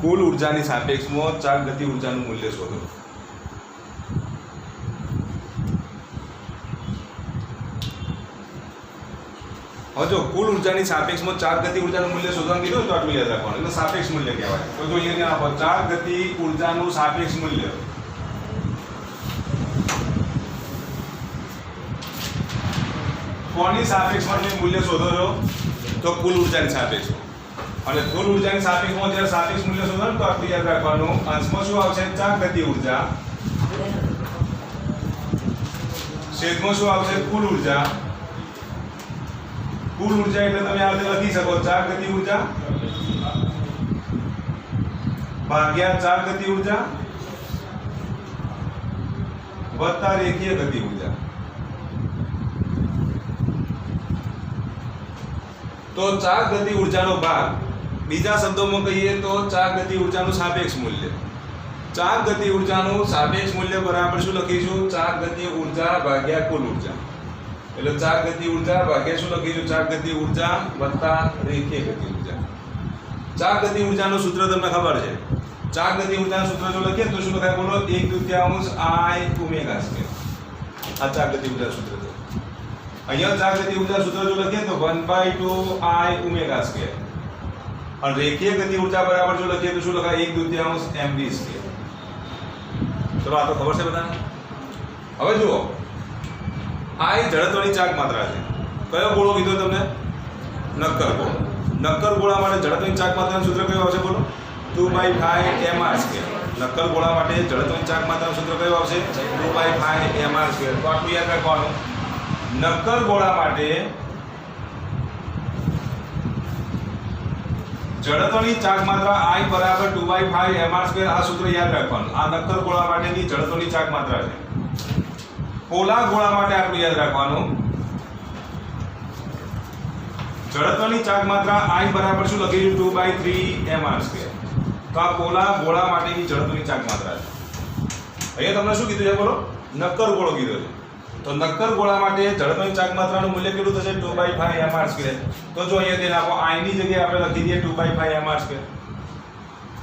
કુલ ઉર્જાની સાપેક્ષમાં ચાક ગતિ ઉર્જાનું મૂલ્ય શોધો। હવે જો કુલ ઉર્જાની સાપેક્ષમાં ચાક ગતિ ઉર્જાનું મૂલ્ય શોધવાનું કીધું તો આટલું યાદ રાખવાનું, એટલે સાપેક્ષ મૂલ્ય કહેવાય। તો જો અહીંયા આપો ચાક ગતિ ઉર્જાનું સાપેક્ષ મૂલ્ય, કોની સાપેક્ષમાં તમે મૂલ્ય શોધો છો? તો કુલ ઉર્જાની સાપેક્ષમાં। અને કુલ ઉર્જાની સાપેક્ષમાં જ્યારે સાપેક્ષ મૂલ્ય શોધો તો આટલું યાદ રાખવાનું, અંશમાં શું આવશે? ચાક ગતિ ઉર્જા, છેદમાં શું આવશે? કુલ ઉર્જા। કુલ ઉર્જા એટલે તમે આ રીતે લખી શકો, ચાક ગતિ ઉર્જા ભાગ્યા ચાક ગતિ ઉર્જા વત્તા રેખીય ગતિ ઉર્જા। તો ચાક ગતિ ઉર્જાનો ભાગ, બીજા શબ્દોમાં કહીએ તો ચાક ગતિ ઉર્જાનું સાપેક્ષ મૂલ્ય। ચાક ગતિ ઉર્જાનું સાપેક્ષ મૂલ્ય બરાબર શું લખીશું? ચાક ગતિ ઉર્જા ભાગ્યા કુલ ઉર્જા। એટલે ચાક ગતિ ઉર્જા ભાગ્યા શું લખીશું? ચાક ગતિ ઉર્જા વત્તા રેખીય ગતિ ઉર્જા। ચાક ગતિ ઉર્જાનું સૂત્ર તમને ખબર છે? ચાક ગતિ ઉર્જાનું સૂત્ર જો લખીએ તો શું લખાય? બોલો, 1/2 I ઓમેગા સ્ક્વેર। આ ચાક ગતિ ઉર્જા સૂત્ર છે। અહીંયા ચાક ગતિ ઉર્જા સૂત્ર જો લખીએ તો 1/2 I ઓમેગા સ્ક્વેર। અને રેખીય ગતિ ઉર્જા બરાબર જો લખીએ તો શું લખાય? 1/2 mv સ્ક્વેર। ચલો આ તો ખબર છે બધાને? હવે જુઓ, આ જડત્વની ચાક માત્રા છે। કયો ગોળો કીધો તમને? નક્કર ગોળો। નક્કર ગોળા માટે જડત્વની ચાક માત્રાનું સૂત્ર કયું આવશે? બોલો, 2/5 mr સ્ક્વેર। નક્કર ગોળા માટે જડત્વની ચાક માત્રાનું સૂત્ર કયું આવશે? 2/5 mr સ્ક્વેર। તો આટલું યાદ રાખવાનું, નક્કર ગોળા માટે જડત્વની ચાક માત્રા I બરાબર 2/5 mr સ્ક્વેર। આ સૂત્ર યાદ રાખવાનું। આ નક્કર ગોળા માટેની જડત્વની ચાક માત્રા છે। પોલા ગોળા માટે આટલું યાદ રાખવાનું, જડત્વની ચાક માત્રા I બરાબર શું લખીશું? 2/3 mr સ્ક્વેર। તો આ પોલા ગોળા માટેની જડત્વની ચાક માત્રા છે। અહીંયા તમને શું કીધું છે? બોલો, નક્કર ગોળો કીધો છે। તો નક્કર ગોળા માટે જડત્વની ચાક માત્રાનું મૂલ્ય કેટલું થશે? 2/5 mr સ્ક્વેર। તો જો અહીંયા તેને આપો, I ની જગ્યાએ આપણે લખી દઈએ 2/5 mr સ્ક્વેર।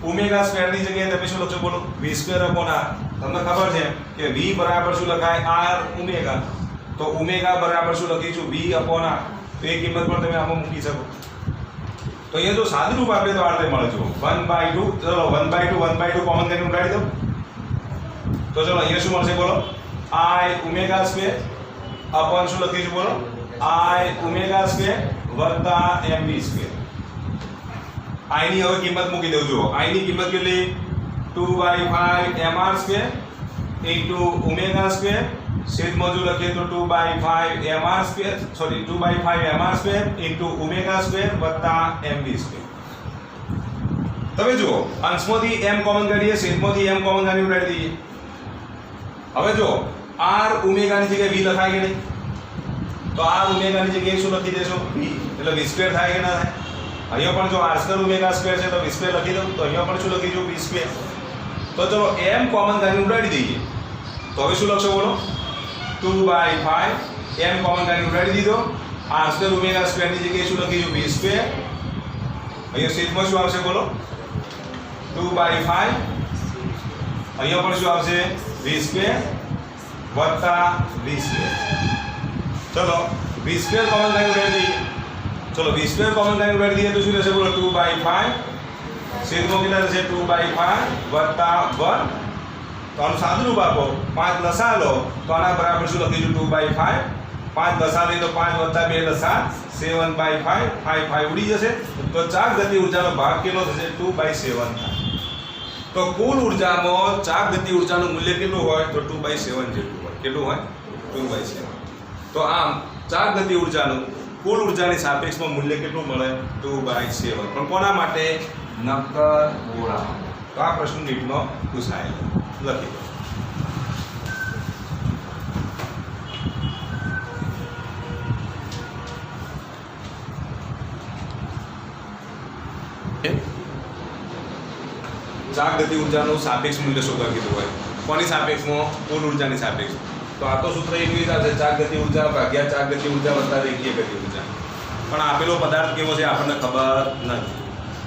ઓમેગા સ્ક્વેર ની જગ્યાએ તમે શું લખશો? બોલો, v સ્ક્વેર અપોન r। તમને ખબર છે કે v બરાબર શું લખાય? r omega. તો ઓમેગા બરાબર શું લખીશું? v upon r। તો એ કિંમત પણ તમે આમાં મૂકી શકો। તો અહીંયા જો સાદું રૂપ આપે તો આ રીતે મળે છે 1/2। ચલો 1/2 કોમન કરીને ઉડાડી દો તો ચલો અહીંયા શું મળશે? બોલો, I ઓમેગા સ્ક્વેર અપોન શું લખીશું? બોલો, I ઓમેગા સ્ક્વેર વત્તા mv સ્ક્વેર। I ની હવે કિંમત મૂકી દઉં। જુઓ, I ની કિંમત કેટલી? 2/5 mr square into omega square છેદમાં જો લખીએ તો 2/5 mr square, sorry 2/5 mr square into omega square વત્તા mv સ્ક્વેર। તમે જુઓ, અંશમાંથી m કોમન કાઢીએ, છેદમાંથી m કોમન કાઢી ઉડાડી દઈએ। હવે જો r ઓમેગાની જગ્યાએ v લખાય કે નહીં? તો r ઓમેગાની જગ્યાએ શું લખી દેશો? v। એટલે v સ્ક્વેર થાય કે ના થાય? અહીંયા પણ જો r² ઓમેગા સ્ક્વેર છે તો v સ્ક્વેર લખી દઉં, તો અહીંયા પણ શું લખીશું? v square. તો ચલો m કોમન કાઢીને ઉડાડી દઈએ તો હવે શું લખશો? બોલો, 2/5 m કોમન કાઢીને ઉડાડી દીધો, r² ઓમેગા સ્ક્વેરની જગ્યાએ શું લખીશું? v square. અહીંયા છેદમાં શું આવશે? બોલો, 2/5 અહીંયા પણ શું આવશે? v સ્ક્વેર વત્તા v સ્ક્વેર। ચલો v સ્ક્વેર કોમન કાઢીને ઉડાડી દઈએ। ચલો v સ્ક્વેર કોમન કાઢીને ઉડાડી દઈએ તો શું રહેશે? બોલો, 2/5 છેદમાં કેટલા રહેશે? 2/5 વત્તા 1। તો આનું સાદું રૂપ આપો, 5 લસા લો તો આના બરાબર શું લખીશું? 2/5। 5 લસા લઈએ તો 5 વત્તા 2 લસા 7/5, 5 ઉડી જશે। તો ચાક ગતિ ઉર્જાનો ભાગ કેટલો થશે? 2/7 થાય। તો કુલ ઉર્જામાં ચાક ગતિ ઉર્જાનું મૂલ્ય કેટલું હોય? તો 2/7 જેટલું હોય। કેટલું હોય? 2/7। તો આમ ચાક ગતિ ઉર્જાનું કુલ ઉર્જાની સાપેક્ષમાં મૂલ્ય કેટલું મળે? 2/7। પણ કોના માટે? નક્કર ગોળા। તો આ પ્રશ્ન નીટમાં પૂછાયેલો, લખી દો। ચાક ગતિ ઉર્જાનું સાપેક્ષ મૂલ્ય શોધવા કીધું હોય, કોની સાપેક્ષમાં? કુલ ઉર્જાની સાપેક્ષ। તો આ તો સૂત્ર એવી રીતે આવશે, ચાક ગતિ ઉર્જા ભાગ્યા ચાક ગતિ ઉર્જા વત્તા રેખીય ગતિ ઉર્જા। પણ આપેલો પદાર્થ કેવો છે આપણને ખબર નથી।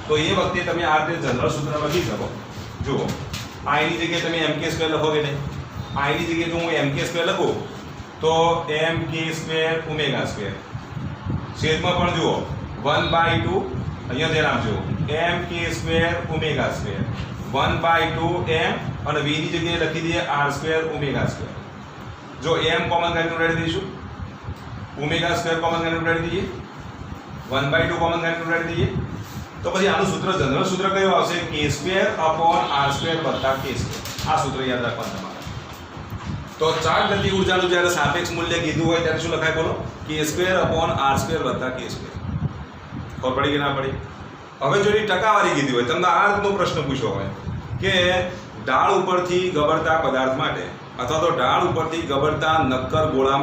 તો એ વખતે તમે આ રીતે જનરલ સૂત્ર લખી શકો. જુઓ, i ની જગ્યાએ તમે mk² લખો કે નહીં? i ની જગ્યાએ જો હું mk² લખું તો mk² ω². છેદમાં પણ જુઓ 1/2 અહીંયા ધ્યાન આપજો mk² ω². 1/2 m અને v ની જગ્યાએ લખી દઈએ r² ω². જો m કોમન કરીને ઉડાડી દઈશું, ω² કોમન કરીને ઉડાડી દઈએ, 1/2 કોમન કરીને ઉડાડી દઈએ, તો પછી આનું સૂત્ર જનરલ સૂત્ર કયું આવશે? k²/r² + k². આ સૂત્ર યાદ રાખવાનું તમારે. તો ચાક ગતિ ઊર્જાનું જ્યારે સાપેક્ષ મૂલ્ય કીધું હોય ત્યારે શું લખાય બોલો? k²/r² + k². ખબર પડી કે ના પડી? હવે જો એની ટકાવારી કીધી હોય, તમને આ રીતનો પ્રશ્ન પૂછ્યો હોય કે ઢાળ ઉપરથી ગબડતા પદાર્થ માટે અથવા તો ઢાળ ઉપરથી ગબડતા નક્કર ગોળા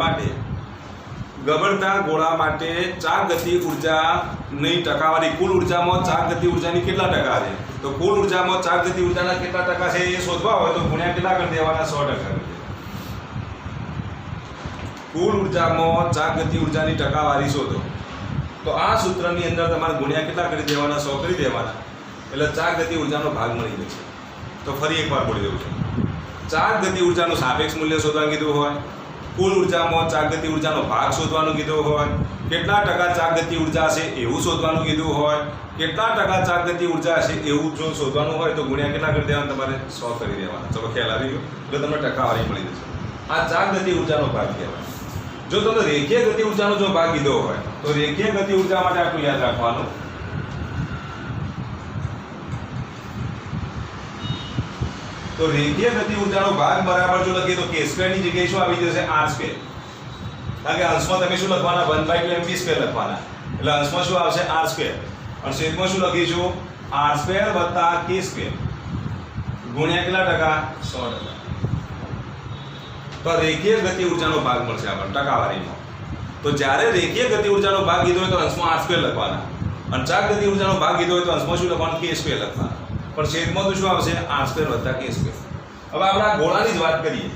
માટે ચાક ગતિ ઊર્જાની ટકાવારી, કુલ ઊર્જામાં ચાક ગતિ ઊર્જાની કેટલા ટકા છે? તો કુલ ઊર્જામાં ચાક ગતિ ઊર્જાના કેટલા ટકા છે એ શોધવા હોય તો ગુણ્યા કેટલા કરી દેવાના? 100%. કુલ ઊર્જામાં ચાક ગતિ ઊર્જાની ટકાવારી શોધો. તો આ સૂત્રની અંદર તમારે ગુણ્યા કેટલા કરી દેવાના? 100 કરી દેવાના. એટલે ચાક ગતિ ઊર્જાનો ભાગ મળી જશે. તો ફરી એકવાર બોલી દઉં છું. ચાક ગતિ ઊર્જાનું સાપેક્ષ મૂલ્ય શોધવાનું કીધું હોય, કુલ ઊર્જામાં ચાક ગતિ ઊર્જાનો ભાગ શોધવાનું કીધું હોય, કેટલા ટકા ચાક ગતિ ઊર્જા હશે એવું શોધવાનું કીધું હોય, કેટલા ટકા ચાક ગતિ ઊર્જા હશે એવું જો શોધવાનું હોય તો ગુણ્યા કેટલા કરી દેવાના? તમારે 100 કરી દેવાના. ચલો ખ્યાલ આવી ગયો? એટલે તમને ટકાવારી મળી જશે. આ ચાક ગતિ ઊર્જાનો ભાગ કહેવાય. જો તમને રેખીય ગતિ ઊર્જાનો જો ભાગ કીધો હોય તો રેખીય ગતિ ઊર્જા માટે આટલું યાદ રાખવાનું. તો રેખીય ગતિ ઊર્જાનો ભાગ બરાબર જો લખીએ તો k² ની જગ્યાએ શું આવી જશે? r². કારણ કે અંશમાં તમે શું લખવાના? 1/2 mv² લખવાના. એટલે અંશમાં શું આવશે? r². અને છેદમાં શું લખીશું? r² + k². ગુણ્યા કેટલા ટકા? 100%. તો રેખીય ગતિ ઊર્જાનો ભાગ મળશે આપણને ટકાવારીમાં. તો જ્યારે રેખીય ગતિ ઊર્જાનો ભાગ કીધો હોય તો અંશમાં r² લખવાના, અને ચાક ગતિ ઊર્જાનો ભાગ કીધો હોય તો અંશમાં શું લખવાનું? k² લખવાના. પણ છેદમાં તો શું આવશે? r² + k². હવે આપણે આ ગોળાની જ વાત કરીએ.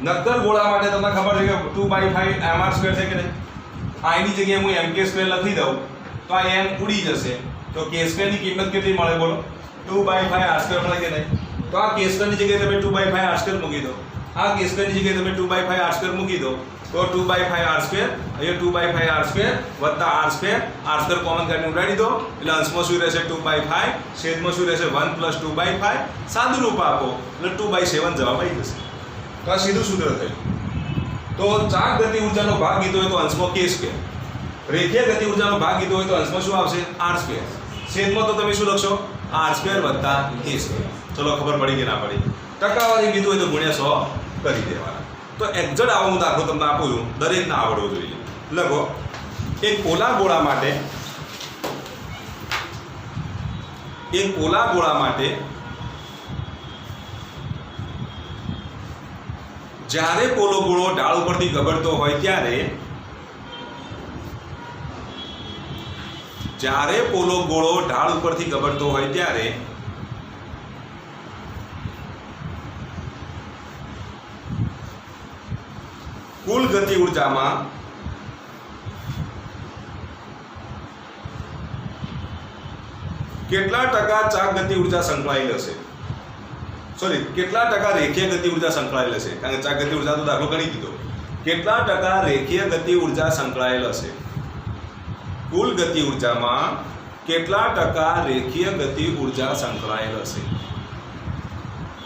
નક્કર ગોળા માટે તમને ખબર છે કે 2/5 mr² છે કે નહીં? i ની જગ્યાએ હું mk² લખી દઉં તો આ m ઉડી જશે. તો k² ની કિંમત કેટલી મળે બોલો? 2/5 r² મળે કે નહીં? તો આ k² ની જગ્યાએ તમે 2/5 r² મૂકી દો. આ k² ની જગ્યાએ તમે 2/5 r² મૂકી દો તો 2/5 r², અહીંયા 2/5 r² + r² કોમન કરીને ઉડાડી દો એટલે અંશમાં શું રહેશે? 2/5. છેદમાં શું રહેશે? 1 + 2/5. સાદું રૂપ આપો એટલે 2/7 જવાબ આવી જશે. તો આ સીધું સૂત્ર થયું. તો ચાક ગતિ ઊર્જાનો ભાગ કીધો હોય તો અંશમાં k², રેખીય ગતિ ઊર્જાનો ભાગ કીધો હોય તો અંશમાં શું આવશે? r². છેદમાં તો તમે શું લખશો? r² + k². ચલો ખબર પડી કે ના પડી? ટકાવારી કીધું હોય તો ગુણ્યા 100 કરી દેવાના. તો એક્ઝેક્ટ આવો હું દાખલો તમને આપું છું, દરેકને આવડવો જોઈએ. લખો, એક પોલા ગોળા માટે જ્યારે પોલો ગોળો ઢાળ ઉપરથી ગબડતો હોય ત્યારે કુલ ગતિ ઊર્જામાં કેટલા ટકા ચાક ગતિ ઊર્જા સંકળાયેલ હશે? સોરી, કેટલા ટકા રેખીય ગતિ ઊર્જા સંકળાયેલ હશે? કારણ કે ચાક ગતિ ઊર્જા તો દાખલો ગણી દીધો. કેટલા ટકા રેખીય ગતિ ઊર્જા સંકળાયેલ હશે? કુલ ગતિ ઊર્જામાં કેટલા ટકા રેખીય ગતિ ઊર્જા સંકળાયેલ હશે?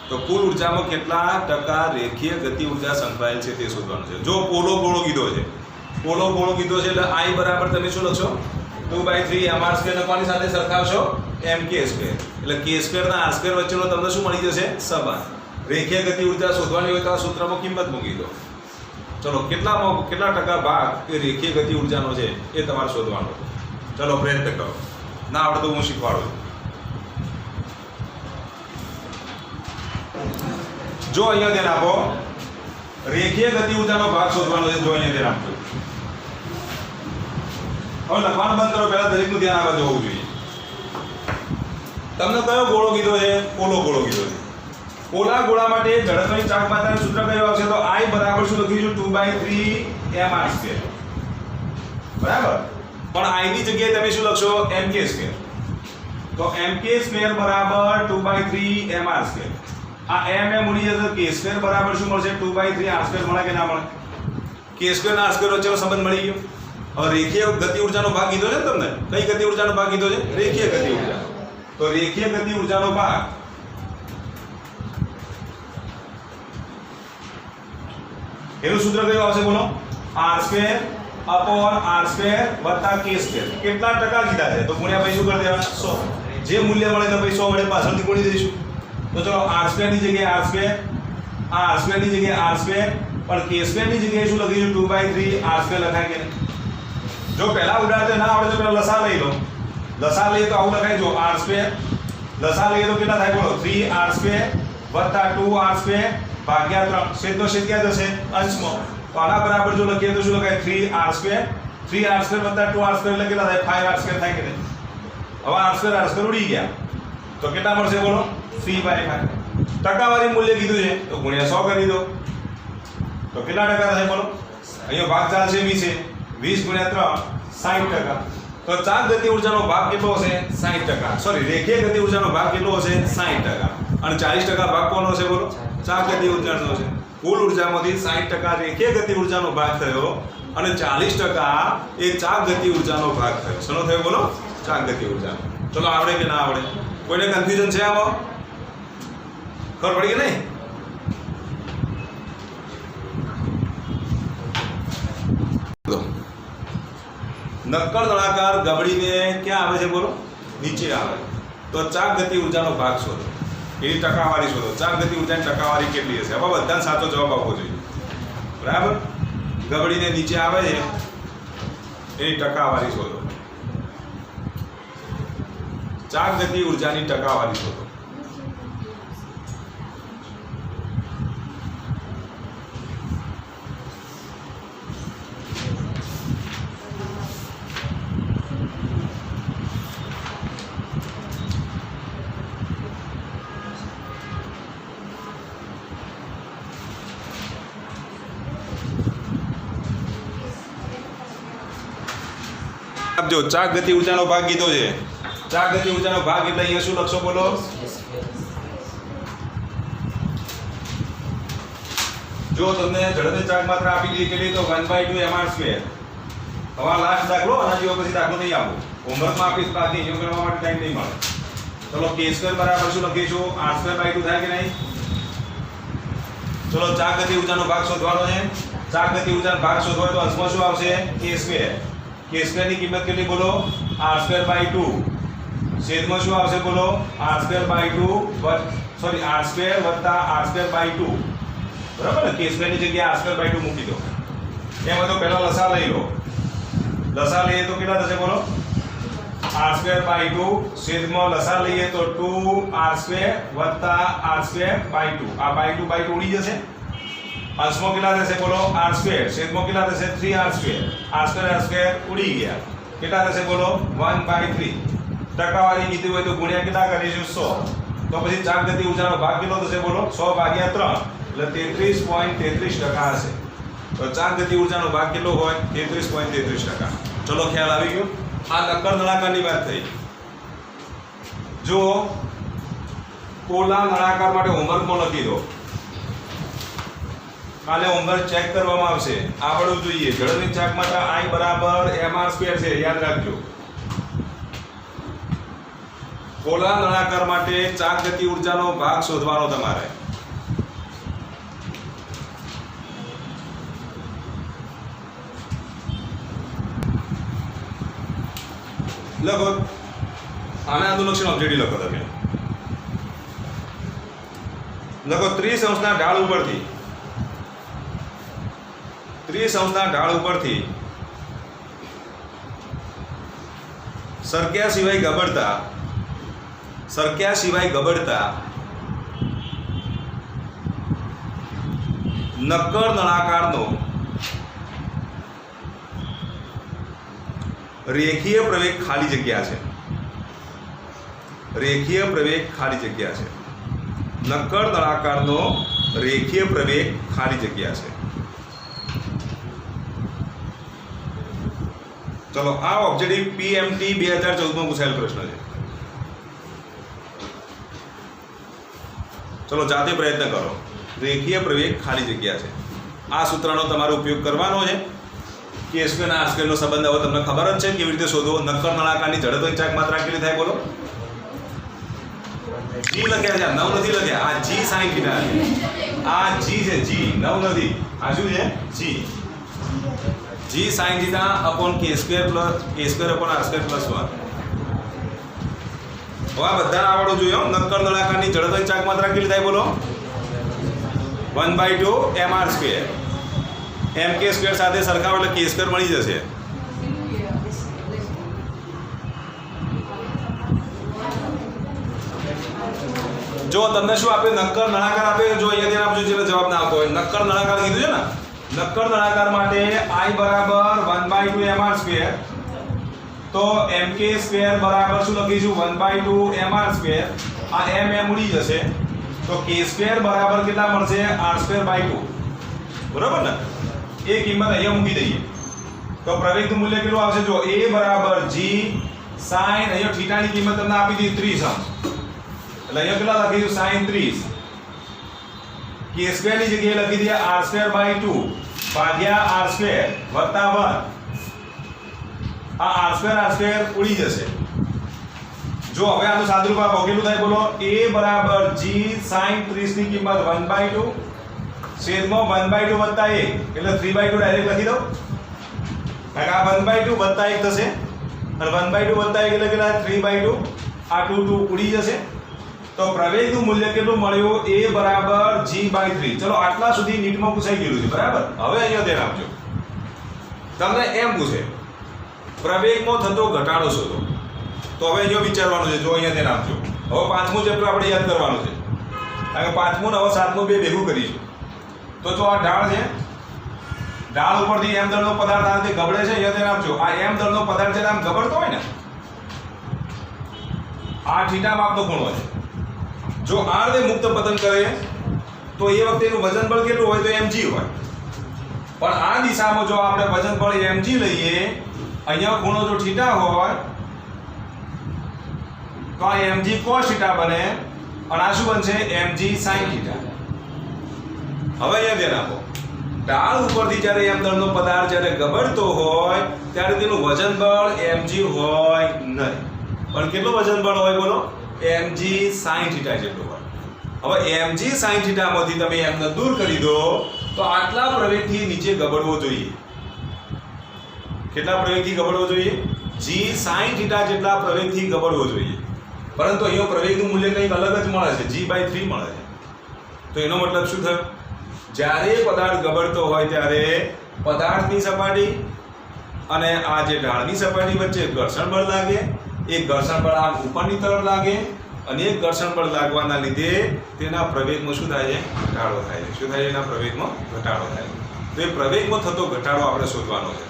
તો કુલ ઊર્જામાં કેટલા ટકા રેખીય ગતિ ઊર્જા સંકળાયેલ છે તે શોધવાનું છે. જો પોલો ગોળો કીધો છે એટલે i બરાબર તમે શું લખશો? 2/3 mr² લખવાની સાથે સરખાવશો mk². એટલે k² ના r² વચ્ચેનો તમને શું મળી જશે? સંબંધ. રેખીય ગતિ ઊર્જા શોધવાની હોય તો આ સૂત્રમાં કિંમત મૂકી દો. ચલો કેટલા ટકા ભાગ એ રેખીય ગતિ ઊર્જાનો છે એ તમારે શોધવાનો. ચલો પ્રયત્ન કરો. ના આવડે તો હું શીખવાડું. જો અહીંયા ધ્યાન આપો, રેખીય ગતિ ઊર્જાનો ભાગ શોધવાનો છે. જો અહીંયા ધ્યાન આપજો. હવે લખવાનું બંધ કરો, પહેલા દરેકનું ધ્યાન આપવા હોવું જોઈએ. તમને કયો ગોળો કીધો છે? પોલો ગોળો કીધો છે. પોલા ગોળા માટે જડત્વની ચાક માત્રાનું સૂત્ર કયું આવશે? તો i બરાબર શું લખીશું? 2/3 mr². બરાબર. પણ i ની જગ્યાએ તમે શું લખશો? mk². તો mk² બરાબર 2/3 mr². આ m ઉડી જશે તો k² બરાબર શું મળશે? 2/3 r² મળે કે ના મળે? k² ના r² વચ્ચેનો સંબંધ મળી ગયો. હવે રેખીય ગતિ ઊર્જાનો ભાગ કીધો છે ને તમને. કઈ ગતિ ઊર્જાનો ભાગ કીધો છે? રેખીય ગતિ ઊર્જા. તો રેખીય ગતિ ઊર્જાનો ભાગ એનું સૂત્ર કયું આવશે બોલો? r² upon r² વત્તા k². કેટલા ટકા કીધા છે? તો ગુણ્યા પછી શું કરી દેવાના? 100. જે મૂલ્ય મળે તો પછી 100 વડે પાછળથી ગુણી દઈશું. તો ચલો r² ની જગ્યાએ r², આ r² ની જગ્યાએ r², પણ k² ની જગ્યાએ શું લખીશું? 2/3 r² લખાય કે નહીં? જો પહેલા ઉડાડતે ના આવડે તો પહેલા લસા લઈ લો. લસા લઈએ તો આવું લખાય. જો r², લસા લઈએ તો કેટલા થાય બોલો? 3r² વત્તા 2r² ભાગ્યા 3. છેદનો છેદ ક્યાં જશે? અંશમાં. તો આના બરાબર જો લખીએ તો શું લખાય? 3r², 3r² વત્તા 2r² એટલે કેટલા થાય? 5r² થાય કે નહીં? હવે r² ઉડી ગયા તો કેટલા મળશે બોલો? 3/5. ટકાવારી મૂલ્ય કીધું છે તો ગુણ્યા 100 કરી દો. તો કેટલા ટકા થાય બોલો? અહીંયા ભાગ ચાલશે 20 છે. 20 ગુણ્યા 3 60%. તો ચાક ગતિ ઊર્જાનો ભાગ કેટલો હશે? 60%. સોરી, રેખીય ગતિ ઊર્જાનો ભાગ કેટલો હશે? 60%. અને 40% ભાગ કોનો હશે બોલો? ચાક ગતિ ઊર્જાનો છે. કુલ ઊર્જામાંથી 60% રેખીય ગતિ ઊર્જાનો ભાગ થયો અને 40% એ ચાક ગતિ ઊર્જાનો ભાગ થયો. શેનો થયો બોલો? ચાક ગતિ ઊર્જાનો. ચલો આવડે કે ના આવડે? કોઈને કન્ફ્યુઝન છે આમાં? ખબર પડી કે નહીં? નક્કર નળાકાર ગબડીને ક્યાં આવે છે બોલો? નીચે આવે. તો ચાક ગતિ ઊર્જાનો ભાગ શોધો. એની ટકાવારી શોધો. ચાક ગતિ ઊર્જાની ટકાવારી કેટલી હશે? આમાં બધાને સાચો જવાબ આપવો જોઈએ. બરાબર? ગબડીને નીચે આવે છે એની ટકાવારી શોધો. ચાક ગતિ ઊર્જાની ટકાવારી શોધો. જો ચાક ગતિ ઊર્જાનો ભાગ કીધો છે. ચાક ગતિ ઊર્જાનો ભાગ એટલે અહીંયા શું લખશો બોલો? જો તમને ઝડપની ચાક માત્રા આપી દીધી કેટલી? તો 1/2 mr². હવે લાસ્ટ દાખલો, આના જેવો પછી દાખલો નહીં આપો. હોમવર્કમાં આપીશ બાકી એવું કરવા માટે ટાઈમ નહીં મળે. ચલો k² બરાબર શું લખીશું? r²/2 થાય કે નહીં? ચલો ચાક ગતિ ઊર્જાનો ભાગ શોધવાનો છે. ચાક ગતિ ઊર્જાનો ભાગ શોધવો હોય તો અંશમાં શું આવશે? k². k² ની કિંમત કેટલી બોલો? r²/2. છેદમાં શું આવશે બોલો? r²/2 સોરી r² વત્તા r²/2. બરાબર ને? k² ની જગ્યાએ r²/2 મૂકી દો. એમાં તો પહેલા લસા લઈ લો. લસા લઈએ તો કેટલા થશે બોલો? r²/2 છેદમાં લસા લઈએ તો 2r² વત્તા r²/2. આ /2 ઉડી જશે. અંશમાં કેટલા થશે બોલો? r². છેદમાં કેટલા થશે? 3r². r² ઉડી ગયા. કેટલા થશે બોલો? 1/3. ટકાવારી કીધી હોય તો ગુણ્યા કેટલા કરીશું? 100. તો પછી ચાક ગતિ ઊર્જાનો ભાગ કેટલો થશે બોલો? 100/3 એટલે 33.33% હશે. તો ચાક ગતિ ઊર્જાનો ભાગ કેટલો હોય? 33.33%. ચલો ખ્યાલ આવી ગયો? આ નક્કર નળાકારની વાત થઈ. જો પોલા નળાકાર માટે હોમવર્કમાં લખી દો. કાલે હોમવર્ક ચેક કરવામાં આવશે. આવડવું જોઈએ. ઝડપની ચાક માત્રા I બરાબર mr² છે. યાદ રાખજો. પોલા નળાકાર માટે ચાક ગતિ ઊર્જાનો ભાગ શોધવાનો તમારે. લખો. આને અનુલક્ષણ ઓબ્જેક્ટિવ લખો તમે. લખો 30 અંશના ઢાળ ઉપરથી 30 અંશના ઢાળ ઉપરથી સરક્યા સિવાય ગબડતા નક્કર નળાકારનો રેખીય પ્રવેગ ખાલી જગ્યા છે. નક્કર નળાકારનો રેખીય પ્રવેગ ખાલી જગ્યા છે. ચલો આ ઓબ્જેક્ટિવ PMT 2014 માં પૂછાયેલ પ્રશ્ન છે. ચલો જાતે પ્રયત્ન કરો. રેખીય પ્રવેગ ખાલી જગ્યા છે. આ સૂત્રનો તમારે ઉપયોગ કરવાનો છે. કે સ્ક્વેર ના આર સ્ક્વેરનો સંબંધ હવે તમને ખબર જ છે કેવી રીતે શોધવો. નક્કર નળાકારની જડત્વની ચાક માત્રા કેટલી થાય બોલો? જી લખ્યા છે, 9 નથી લખ્યા. આ જી sin θ છે. આ જી છે, જી 9 નથી. આ શું છે? જી. જી sin θ upon k square upon r square plus 1. હવે આ બધાને આવડવું જોઈએ. નક્કર નળાકારની જડત્વની ચાક માત્રા કેટલી થાય બોલો? 1/2 mr સ્ક્વેર. mk સ્ક્વેર સાથે સરખાવો એટલે k સ્ક્વેર મળી જશે. જો તમને શું આપે? નક્કર નળાકાર આપે. જો અહીંયા ધ્યાન આપજો એટલે જવાબ ના આવતો હોય. નક્કર નળાકાર કીધું છે ને. નક્કર નળાકાર માટે i બરાબર 1/2 mr સ્ક્વેર. તો mk સ્ક્વેર બરાબર શું લખીશું? 1/2 mr સ્ક્વેર. આ m ઉડી જશે તો k સ્ક્વેર બરાબર કેટલા મળશે? r square by 2. બરાબર ને? એ કિંમત અહીંયા મૂકી દઈએ તો પ્રવેગનું મૂલ્ય કેટલું આવશે? જો a બરાબર g sin, અહીંયા થીટાની કિંમત તમને આપી દીધી 30 અંશ, એટલે અહીંયા કેટલા લખીશું? sin 30. k સ્ક્વેર ની જગ્યાએ લખી દઈએ r સ્ક્વેર બાય 2 ભાગ્યા r સ્ક્વેર વત્તા 1. આ r સ્ક્વેર ઉડી જશે. જો હવે આનું સાદુરૂપ આપો કેટલું થાય બોલો? a બરાબર g sin 30 ની કિંમત 1/2 છેદમાં 1/2 વત્તા 1 એટલે 3/2 ડાયરેક્ટ લખી દો. કારણ કે આ 1/2 વત્તા 1 થશે અને 1/2 વત્તા 1 એટલે કેટલા? 3/2. આ 2 ઉડી જશે. તો પ્રવેગનું મૂલ્ય કેટલું મળ્યું? a બરાબર g/3. ચલો આટલા સુધી નીટમાં પૂછાઈ ગયેલું છે. બરાબર? હવે અહીંયા ધ્યાન આપજો. તમને એમ પૂછે પ્રવેગમાં થતો ઘટાડો શોધો. તો હવે અહીંયા વિચારવાનું છે. જો અહીંયા ધ્યાન આપજો. હવે પાંચમું ચેપ્ટર આપણે યાદ કરવાનું છે. કારણ કે પાંચમું ને હવે સાતમું બે ભેગું કરીશું. તો જો આ ઢાળ છે, ઢાળ ઉપરથી m દળનો પદાર્થ આ રીતે ગબડે છે. અહીંયા ધ્યાન આપજો. આ m દળનો પદાર્થ છે આમ ગબડતો હોય ને, આ થીટા માપનો ખૂણો છે. જો આ રીતે મુક્ત પતન કરે તો એ વખતે એનું વજન બળ કેટલું હોય? તો mg હોય. પણ આ દિશામાં જો આપણે વજન બળ mg લઈએ, અહીંયા ખૂણો જો થીટા હોય તો આ mg cos θ બને અને આ શું બનશે? mg sin θ. હવે અહીંયા ધ્યાન આપો. ઢાળ ઉપરથી જ્યારે m દળનો પદાર્થ જ્યારે ગબડતો હોય ત્યારે તેનું વજન બળ mg હોય નહીં, પણ કેટલું વજન બળ હોય બોલો? mg sin θ જેટલું હોય. હવે mg sin θ માંથી તમે m ને દૂર કરી દો તો આટલા પ્રવેગથી નીચે ગબડવો જોઈએ. કેટલા પ્રવેગથી ગબડવો જોઈએ? g sin θ જેટલા પ્રવેગથી ગબડવો જોઈએ. પરંતુ અહીંયા પ્રવેગનું મૂલ્ય કંઈક અલગ જ મળે છે, g/3 મળે છે. તો એનો મતલબ શું થયો? જ્યારે પદાર્થ ગબડતો હોય ત્યારે પદાર્થની સપાટી અને આ જે ઢાળની સપાટી વચ્ચે ઘર્ષણ બળ લાગે. એક ઘર્ષણ બળ આમ ઉપરની તરફ લાગે અને એક ઘર્ષણ બળ લાગવાના લીધે તેના પ્રવેગમાં શું થાય છે? ઘટાડો થાય છે. શું થાય છે? એના પ્રવેગમાં ઘટાડો થાય છે. તો એ પ્રવેગમાં થતો ઘટાડો આપણે શોધવાનો છે.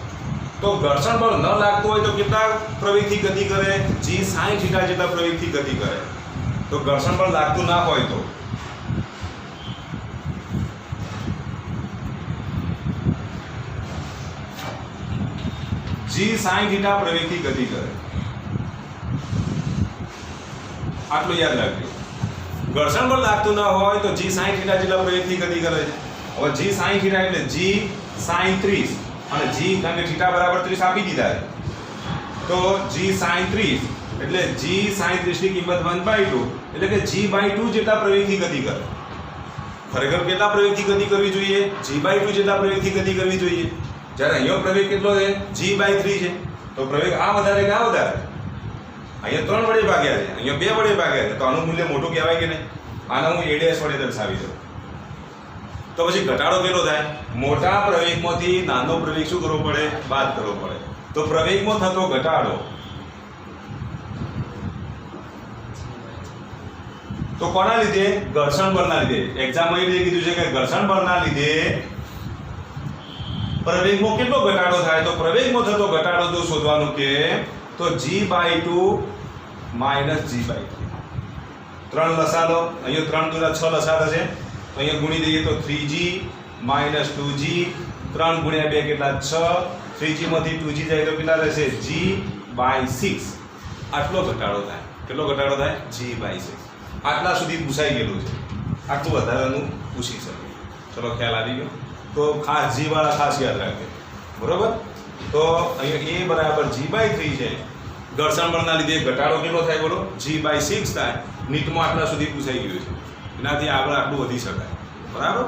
તો ઘર્ષણ બળ ન લાગતું હોય તો કેટલા પ્રવેગથી ગતિ કરે? g sin θ જેટલા પ્રવેગથી ગતિ કરે. તો ઘર્ષણ બળ લાગતું ના હોય તો g sin θ પ્રવેગથી ગતિ કરે. આટલું યાદ રાખજો. ઘર્ષણ બળ લાગતું ના હોય તો g sin θ જેટલા પ્રવેગથી ગતિ કરે છે. હવે g sin θ એટલે g sin 30 અને g કારણ કે θ બરાબર 30 આપી દીધા છે તો g sin 30 એટલે g sin 30 ની કિંમત 1/2 એટલે કે g/2 જેટલા પ્રવેગથી ગતિ કરે. ખરેખર કેટલા પ્રવેગથી ગતિ કરવી જોઈએ? g/2 જેટલા પ્રવેગથી ગતિ કરવી જોઈએ. જ્યારે અહીંયા પ્રવેગ કેટલો છે? g/3 છે. તો પ્રવેગ આ વધારે કે આ વધારે? અહીંયા 3 વડે ભાગ્યા છે, અહીંયા 2 વડે ભાગ્યા છે. તો આનું મૂલ્ય મોટું કહેવાય કે નહીં? આને હું a' વડે દર્શાવી દઉં. તો પછી ઘટાડો કેટલો થાય? મોટા પ્રવેગમાંથી નાનો પ્રવેગ શું કરવો પડે? બાદ કરવો પડે. તો પ્રવેગમાં થતો ઘટાડો તો કોના લીધે? ઘર્ષણ બળના લીધે. એક્ઝામમાં એ રીતે કીધું છે કે ઘર્ષણ બળના લીધે પ્રવેગમાં કેટલો ઘટાડો થાય? તો પ્રવેગમાં થતો ઘટાડો જો શોધવાનું કે તો g/2 - g/3. 3 લસા લો. અહીંયા 3 દુના 6 લસા થશે. અહીંયા ગુણી દઈએ તો 3g - 2g. 3 ગુણ્યા 2 કેટલા? 6. 3g માંથી 2g જાય તો કેટલા રહેશે? g/6. આટલો ઘટાડો થાય. કેટલો ઘટાડો થાય? g/6. આટલા સુધી પૂછાઈ ગયેલું છે. આટલું વધારાનું પૂછી શકે. ચલો ખ્યાલ આવી ગયો. તો ખાસ જી વાળા ખાસ યાદ રાખજો, બરોબર. તો અહીંયા a બરાબર g/3 છે. ઘર્ષણ બળના લીધે ઘટાડો કેટલો થાય બોલો? g/6 થાય. નીટમાં આટલા સુધી પૂછાઈ ગયું છે. એનાથી આગળ આટલું વધી શકાય, બરાબર.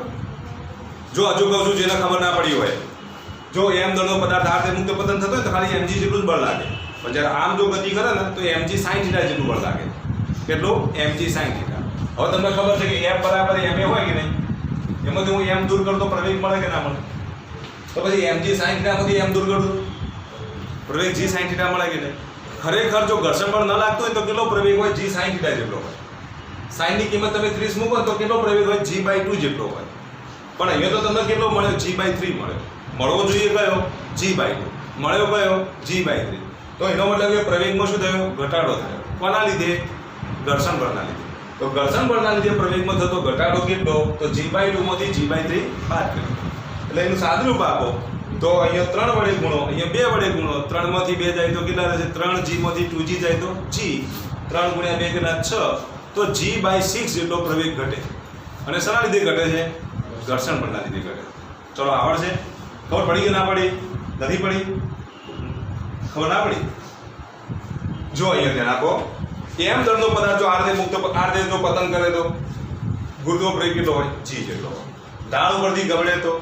જો હજુ કહું છું જેને ખબર ના પડી હોય, જો m દળનો પદાર્થ આ રીતે મુક્ત પતન થતો હોય તો ખાલી mg જેટલું જ બળ લાગે, પણ જ્યારે આમ જો ગતિ કરે ને તો mg sin θ જેટલું બળ લાગે. કેટલું? mg sin θ. હવે તમને ખબર છે કે f બરાબર ma હોય કે નહીં? એમાંથી હું m દૂર કરું તો પ્રવેગ મળે કે ના મળે? તો પછી mg sin θ માંથી m દૂર કરું પ્રવેગ g sin θ મળે કે નહીં? ખરેખર જો ઘર્ષણ બળ ન લાગતું હોય તો કેટલો પ્રવેગ હોય? g sin θ જેટલો હોય. sin ની કિંમત તમે 30 મૂકો તો કેટલો પ્રવેગ હોય? g/2 જેટલો હોય. પણ અહીંયા તો તમને કેટલો મળ્યો? g/3 મળ્યો. મળવો જોઈએ કયો? g/2. મળ્યો કયો? g/3. તો એનો મતલબ કે પ્રવેગમાં શું થયો? ઘટાડો થયો. કોના લીધે? ઘર્ષણ બળના લીધે. તો ઘર્ષણ બળના લીધે પ્રવેગમાં થતો ઘટાડો કેટલો? તો g/2 માંથી g/3 બાદ કર્યો. એટલે એનું સાદુરૂપ આપો તો અહીંયા 3 વડે ગુણો, અહીંયા 2 વડે ગુણો. 3 માંથી 2 જાય તો કેટલા રહેશે? 3g માંથી 2g જાય તો g. 3 ગુણ્યા 2 કેટલા? 6. તો g/6 જેટલો પ્રવેગ ઘટે. અને શેના લીધે ઘટે છે? ઘર્ષણ બળના લીધે ઘટે. ચલો આવડશે? ખબર પડી કે ના પડી? નથી પડી? ખબર ના પડી? જો અહીંયા ધ્યાન આપો. m દળનો પદાર્થ જો આ રીતે જો પતન કરે તો ગુરુત્વ પ્રવેગ કેટલો હોય? g જેટલો હોય. ઢાળ ઉપરથી ગબડે તો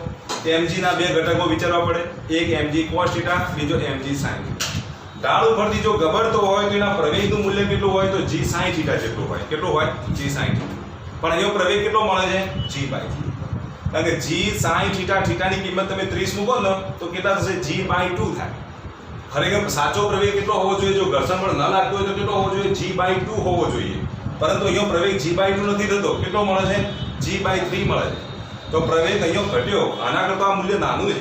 mg ના બે ઘટકો વિચારવા પડે. એક mg cos θ, બીજો mg sin θ. ઢાળ ઉપરથી જો ગબડતો હોય તો એના પ્રવેગનું મૂલ્ય કેટલું હોય? તો g sin θ જેટલું હોય. કેટલું હોય? g sin θ. પણ અહીંયા પ્રવેગ કેટલો મળે છે? g/3. કારણ કે g sin θ, θની કિંમત તમે 30 મૂકો ને તો કેટલા થશે? g/2 થાય. ખરેખર સાચો પ્રવેગ કેટલો હોવો જોઈએ? જો ઘર્ષણ બળ ન લાગતું હોય તો કેટલો હોવો જોઈએ? g/2 હોવો જોઈએ. પરંતુ અહીંયા પ્રવેગ g/2 નથી થતો. કેટલો મળે છે? g/3 મળે છે. તો પ્રવેગ અહીંયા ઘટ્યો. આના કરતાં આ મૂલ્ય નાનું છે.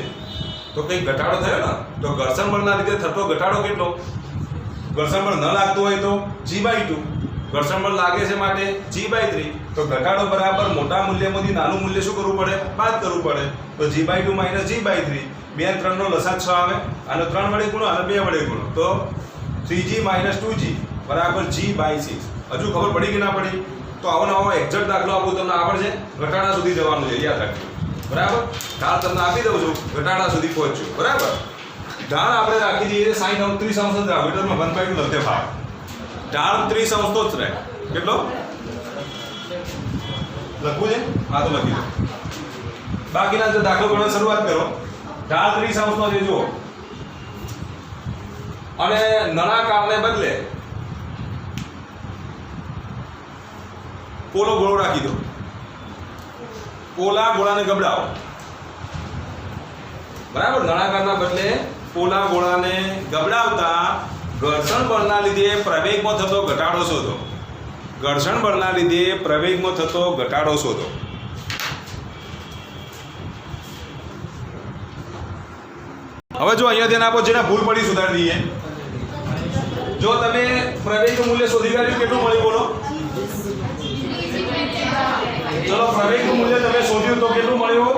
તો કંઈક ઘટાડો થયો ને? તો ઘર્ષણ બળના લીધે થતો ઘટાડો કેટલો? ઘર્ષણ બળ ન લાગતું હોય તો g/2. ઘર્ષણ બળ લાગે છે માટે g/3. તો ઘટાડો બરાબર મોટા મૂલ્યમાંથી નાનું મૂલ્ય શું કરવું પડે? બાદ કરવું પડે. તો g/2 માઇનસ g/3. 2 3 નો લસા 6 આવે. આનો 3 વડે ગુણો અને 2 વડે ગુણો તો 3g માઇનસ 2g બરાબર g/6. હજુ ખબર પડી કે ના પડી? તો આવો નવો એક્ઝેક્ટ દાખલો આપું તમને આવડશે. ઘટાડા સુધી જવાનું છે, યાદ રાખજો, બરાબર. ઢાળ તમને આપી દઉં છું, ઘટાડા સુધી પહોંચજો, બરાબર. ઢાળ આપણે રાખી દઈએ 60 અંશ 30 અંશ જ રાખો એટલે 1/2 લખતે ભાગ. ઢાળ 30 અંશ તો જ રહે. કેટલો લખવું છે? હા તો લખી દો. બાકીના જો દાખલો ગણવાની શરૂઆત કરો. ઢાળ 30 અંશનો છે જુઓ. અને નળાકારને બદલે પોલો ગોળો રાખી દો. પોલા ગોળાને ગબડાવો, બરાબર. નળાકારના બદલે પોલા ગોળાને ગબડાવતા ઘર્ષણ બળના લીધે પ્રવેગમાં થતો ઘટાડો શોધો. ઘર્ષણ બળના લીધે પ્રવેગમાં થતો ઘટાડો શોધો. હવે જો અહીંયા ધ્યાન આપો, જેના ભૂલ પડી સુધારી દઈએ. જો તમે પ્રવેગનું મૂલ્ય શોધી કાઢ્યું, કેટલું મળ્યું બોલો? ચલો પ્રવેગનું મૂલ્ય તમે શોધ્યું તો કેટલું મળ્યું?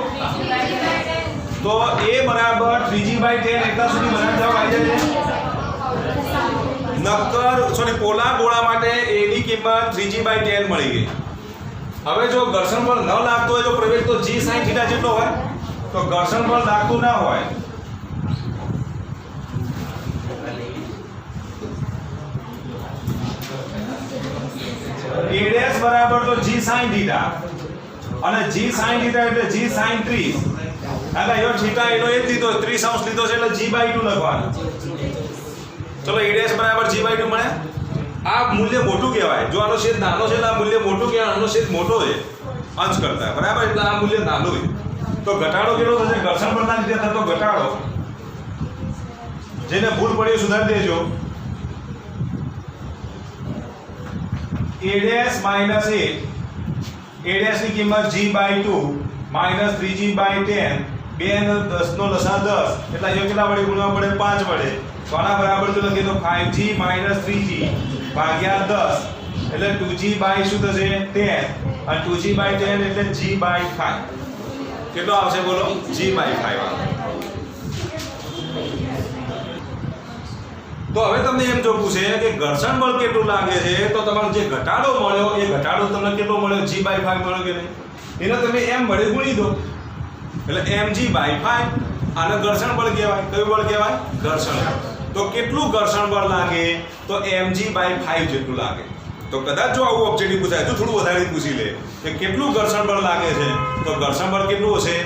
તો a બરાબર 3g/10 એટલા સુધી મને જવાબ આવી જાય છે. નક્કર પોલા ગોળા માટે a ની કિંમત 3g/10 મળી ગઈ. હવે જો ઘર્ષણ બળ ન લાગતું હોય તો પ્રવેગ તો g sin θ જેટલો હોય. તો ઘર્ષણ બળ લાગતું ના હોય a' બરાબર તો g sin θ અને g sin θ એટલે g sin 30. એટલે એનો θ એનો એ જ લીધો 30 અંશ લીધો છે એટલે g/2 લખવાનું. ચલો a' બરાબર g/2 મળે. આ મૂલ્ય મોટું કહેવાય. જો આનો છેદ નાનો છે એટલે આ મૂલ્ય મોટું કહેવાય. આનો છેદ મોટો છે અંશ કરતા, બરાબર. એટલે આ મૂલ્ય નાનું છે. તો ઘટાડો કેટલો થશે? ઘર્ષણ બળના લીધે થતો ઘટાડો. જેને ભૂલ પડી સુધારી દેજો. a' માઇનસ a ની કિંમત g/2 માઇનસ 3g/10. 2 ને 10 નો લસા 10 એટલે અહીંયા કેટલા વડે ગુણવા પડે? 5 વડે. તો આના બરાબર જો લખીએ તો 5g માઇનસ 3g ભાગ્યા 10 એટલે 2g/ શું થશે? 10. અને 2g/10 એટલે g/5. કેટલો આવશે બોલો? g/5 આવશે. તો હવે તમને એમ જો પૂછે કે ઘર્ષણ બળ કેટલું લાગે છે, તો તમારો જે ઘટાડો મળ્યો એ ઘટાડો તમને કેટલો મળ્યો, g/5 મળ્યો કે નહીં, એને તમે m વડે ગુણી દો એટલે mg/5. આને ઘર્ષણ બળ કહેવાય. કયું બળ કહેવાય? ઘર્ષણ બળ. તો કેટલું ઘર્ષણ બળ લાગે? તો mg/5 જેટલું લાગે. તો કદાચ જો આવું ઓબ્જેક્ટિવ પૂછાય તો થોડું વધારે પૂછી લે કે કેટલું ઘર્ષણ બળ લાગે છે, તો ઘર્ષણ બળ કેટલું હશે?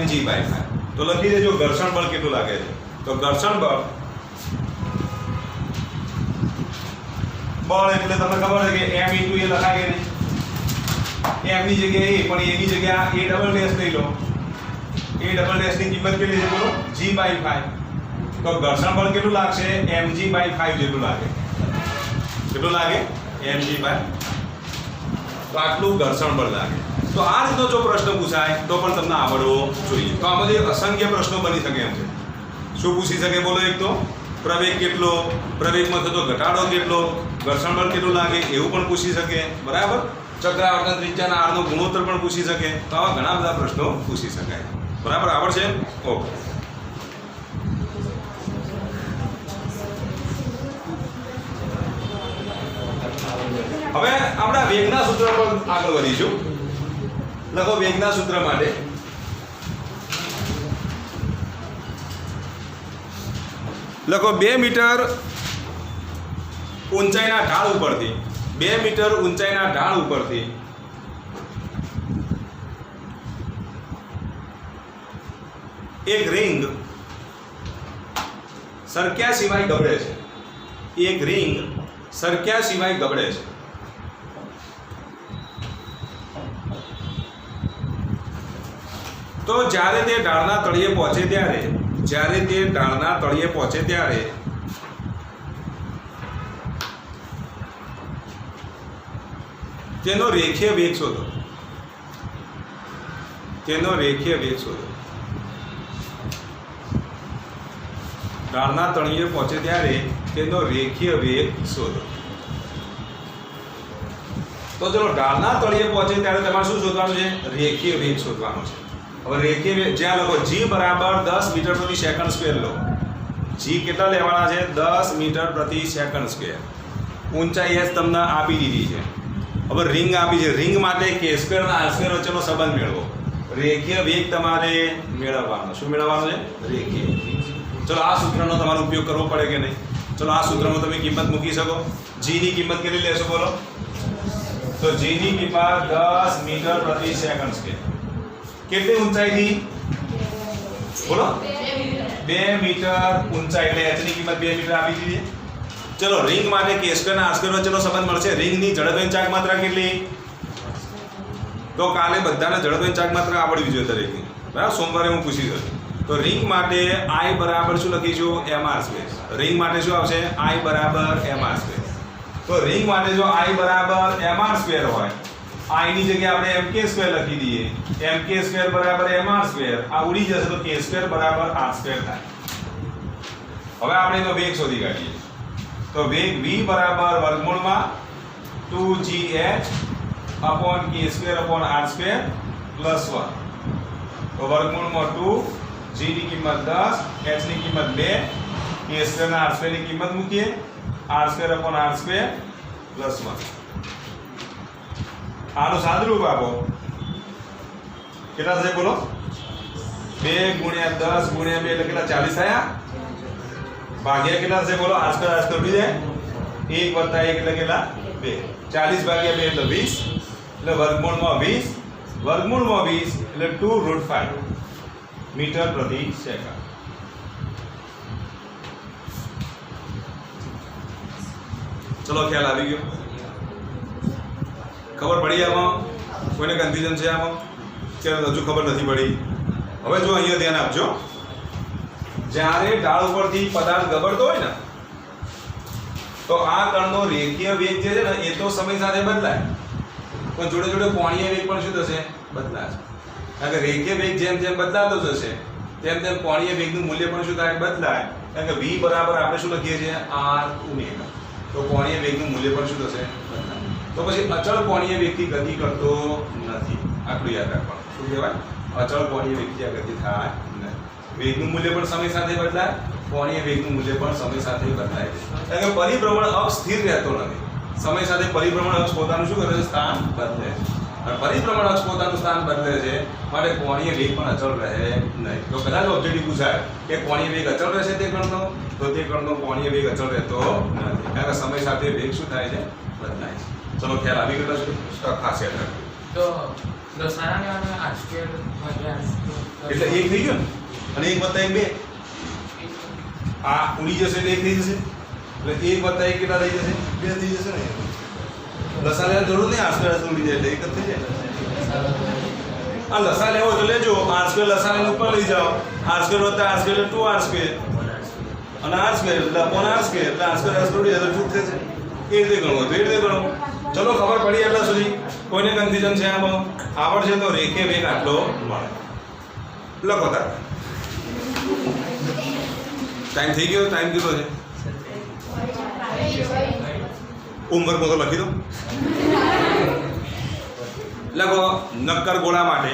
mg/5. તો લખી દેજો ઘર્ષણ બળ કેટલું લાગે છે. તો ઘર્ષણ બળ એટલે તમને ખબર છે કે m * a લખાય કે નહીં, m ની જગ્યાએ a, પણ a ની જગ્યાએ a ડબલ ડેશ લઈ લો. a ડબલ ડેશ ની કિંમત કેટલી છે બોલો? g/5. તો ઘર્ષણ બળ કેટલું લાગશે? mg/5 જેટલું લાગે. કેટલું લાગે? mg/5. તો આટલું ઘર્ષણ બળ લાગે. તો આ રીતનો જો પ્રશ્ન પૂછાય તો પણ તમને આવડવો જોઈએ. તો આમાંથી અસંખ્ય પ્રશ્નો બની શકે એમ છે. શું પૂછી શકે બોલો? એક તો પ્રવેગ કેટલો, પ્રવેગમાં થતો ઘટાડો કેટલો, ઘર્ષણ બળ કેટલું લાગે એવું પણ પૂછી શકે. બરાબર? ચક્રાવર્તન ત્રિજ્યાના r નો ગુણોત્તર પણ પૂછી શકે. તો આવા ઘણા બધા પ્રશ્નો પૂછી શકાય. બરાબર? આવડશે? ઓકે. હવે આપણે વેગના સૂત્ર પર આગળ વધીશું. લખો વેગના સૂત્ર માટે લખો 2 મીટર ઊંચાઈના ઢાળ ઉપરથી 2 મીટર ઊંચાઈના ઢાળ ઉપરથી એક રિંગ સરક્યા સિવાય ગબડે છે. એક રિંગ સરક્યા સિવાય ગબડે છે. તો જ્યારે તે ઢાળના તળિયે પહોંચે ત્યારે તેનો રેખીય વેગ શોધો. ઢાળના તળિયે પહોંચે ત્યારે તેનો રેખીય વેગ શોધો. તો ચલો ઢાળના તળિયે પહોંચે ત્યારે તમારે શું શોધવાનું છે? રેખીય વેગ શોધવાનો છે. હવે રેખીય વેગ જ્યાં લખો g = 10 મીટર પ્રતિ સેકન્ડ સ્ક્વેર લો. g કેટલા લેવાના છે? 10 મીટર પ્રતિ સેકન્ડ સ્ક્વેર. ઊંચાઈ h તમને આપી દીધી છે. હવે રિંગ આપી છે. રિંગ માટે k² અને r² વચ્ચેનો સંબંધ મેળવો. રેખીય વેગ તમારે મેળવવાનો. શું મેળવવાનો છે? રેખીય. ચલો આ સૂત્રનો તમારે ઉપયોગ કરવો પડે કે નહીં? ચલો આ સૂત્રમાં તમે કિંમત મૂકી શકો. g ની કિંમત કેટલી લેશો બોલો? તો g ની કિંમત 10 મીટર પ્રતિ સેકન્ડ સ્ક્વેર. કેટલી ઊંચાઈથી બોલો? 2 મીટર ઊંચાઈ એટલે h ની કિંમત 2 મીટર આપી દીધી. ચલો રિંગ માટે k² અને r² વચ્ચેનો સંબંધ મળશે. રિંગની ઝડપની ચાક માત્રા કેટલી? તો કાલે બધાને ઝડપની ચાક માત્રા આવડવી જોઈએ દરેકની. બરાબર? સોમવારે હું પૂછી દઉં. તો રિંગ માટે I બરાબર શું લખીશું? mr². રિંગ માટે શું આવશે? I બરાબર mr². તો રિંગ માટે જો I બરાબર mr² હોય, I ની જગ્યાએ આપણે mk² લખી દઈએ. mk² બરાબર mr². આ ઉડી જશે તો k² બરાબર r² થાય. હવે આપણે એનો વેગ શોધી કાઢીએ. તો વેગ v બરાબર વર્ગમૂળમાં 2gh upon k² upon r² plus 1. તો વર્ગમૂળમાં 2, g ની કિંમત 10, h ની કિંમત 2, k² અને r² ની કિંમત મૂકીએ. r² upon r² plus 1. આનું સાદુરૂપ આપો. કેટલા થશે બોલો? 2 × 10 × 2 એટલે કેટલા? 40 થયા. ભાગ્યા કેટલા થશે બોલો? r² ઉડી જાય. 1 + 1 એટલે કેટલા? 2. 40 / 2 એટલે 20. એટલે વર્ગમૂળમાં 20 એટલે 2√5 મીટર પ્રતિ સેકન્ડ. ચલો ખ્યાલ આવી ગયો? ખબર પડી આમાં? કોઈને કન્ફ્યુઝન છે આમાં? કે હજુ ખબર નથી પડી? હવે જો અહીંયા ધ્યાન આપજો. જ્યારે ઢાળ ઉપરથી પદાર્થ ગબડતો હોય ને, તો આ કણનો રેખીય વેગ જે છે ને એ તો સમય સાથે બદલાય, પણ જોડે જોડે કોણીય વેગ પણ શું થશે? બદલાશે. કારણ કે રેખીય વેગ જેમ જેમ બદલાતો જશે તેમ તેમ કોણીય વેગનું મૂલ્ય પણ શું થાય? બદલાય. કારણ કે v બરાબર આપણે શું લખીએ છીએ? r ω. તો કોણીય વેગનું મૂલ્ય પણ શું થશે? બદલાય. તો પછી અચળ કોણીય વેગથી ગતિ કરતો નથી. આટલું યાદ રાખવાનું. શું કહેવાય? અચળ કોણીય વેગથી આ ગતિ થાય નહીં. વેગનું મૂલ્ય પણ સમય સાથે બદલાય, કોણીય વેગનું મૂલ્ય પણ સમય સાથે બદલાય છે. કારણ કે પરિભ્રમણ અક્ષ સ્થિર રહેતો નથી. સમય સાથે પરિભ્રમણ અક્ષ પોતાનું શું કરે છે? સ્થાન બદલે છે. અને પરિભ્રમણ અક્ષ પોતાનું સ્થાન બદલે છે માટે કોણીય વેગ પણ અચળ રહે નહીં. તો કદાચ ઓબ્જેક્ટિવ પૂછાય કે કોણીય વેગ અચળ રહેશે તે કણનો, તો તે કણનો કોણીય વેગ અચળ રહેતો નથી. કારણ કે સમય સાથે વેગ શું થાય છે? બદલાય છે. ચલો ખ્યાલ આવી ગયો છે? ખાસ યાદ રાખજો. તો દસારા લેવાના r સ્ક્વેર ભાગ્યા એટલે 1 થઈ ગયો ને, અને 1 વત્તા 1 2. આ ઉડી જશે એટલે 1 થઈ જશે. એટલે 1 વત્તા 1 કેટલા થઈ જશે? 2 થઈ જશે ને. લસા લેવાની જરૂર નહીં, r સ્ક્વેર ઉડી જાય એટલે 1 જ થઈ જાય. આ લસા લેવો તો લેજો, r સ્ક્વેર લસા લઈને ઉપર લઈ જાઓ. r સ્ક્વેર વત્તા r સ્ક્વેર એટલે 2r સ્ક્વેર, અને r સ્ક્વેર એટલે upon r સ્ક્વેર એટલે r સ્ક્વેર ઉડી જાય તો 2 થશે. એ રીતે ગણવું તો એ રીતે ગણવું. ચલો ખબર પડી એટલા સુધી. કોઈને કન્ફ્યુઝન છે આમાં? આવડશે તો રેખીય વેગ આટલો મળે. લખો તાર. ટાઈમ થઈ ગયો? ટાઈમ કેટલો છે? હોમવર્કમાં તો લખી દો. લખો નક્કર ગોળા માટે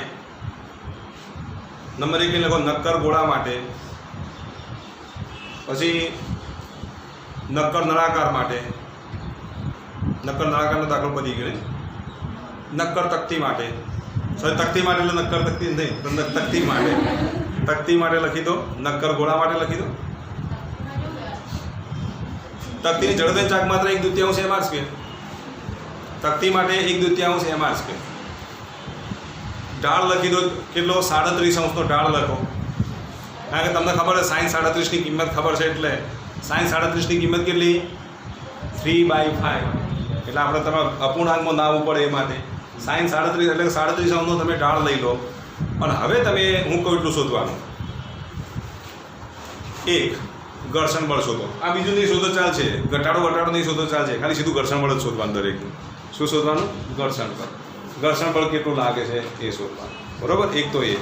નંબર 1 લખો નક્કર ગોળા માટે, પછી નક્કર નળાકાર માટે. નક્કર નળાકારનો દાખલો પતી ગયો. નક્કર તકતી માટે, સોરી તકતી માટે એટલે નક્કર તકતી નહીં, પણ તકતી માટે. તકતી માટે લખી દો. નક્કર ગોળા માટે લખી દો. તકતીની જડતાની ચાક માત્ર 1/2 mr સ્ક્વેર. તકતી માટે 1/2 mr સ્ક્વેર. ઢાળ લખી દો. કેટલો? 37° નો ઢાળ લખો. કારણ કે તમને ખબર છે sin 37 ની કિંમત ખબર છે, એટલે sin 37 ની કિંમત કેટલી? 3/5. એટલે આપણે તમે અપૂર્ણાંકમાં ના આવવું પડે એ માટે sin 37 એટલે 37 નો તમે ઢાળ લઈ લો. અને હવે તમે હું કહું એટલું શોધવાનું. 1 ઘર્ષણ બળ શોધો. આ બીજું નહીં શોધો ચાલશે, ઘટાડો નહીં શોધો ચાલશે, ખાલી સીધું ઘર્ષણ બળ જ શોધવાનું. દરેકનું શું શોધવાનું? ઘર્ષણ બળ. ઘર્ષણ બળ કેટલું લાગે છે એ શોધવાનું. બરોબર? એક તો એ.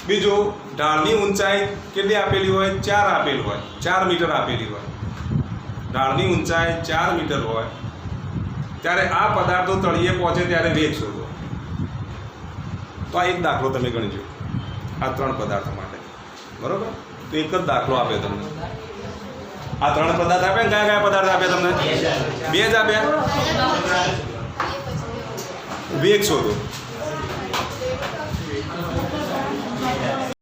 બીજું, ઢાળની ઊંચાઈ કેટલી આપેલી હોય? 4 આપેલી હોય, 4 મીટર આપેલી હોય. ઢાળની ઊંચાઈ 4 મીટર હોય ત્યારે આ પદાર્થો તળિયે પહોંચે ત્યારે વેગ શોધો. તો આ એક દાખલો તમે ગણજો આ 3 પદાર્થો માટે. બરોબર? તો એક જ દાખલો આપ્યો તમને. આ 3 પદાર્થ આપ્યા ને, કયા પદાર્થ આપ્યા તમને? 2 જ આપ્યા. વેગ શોધો.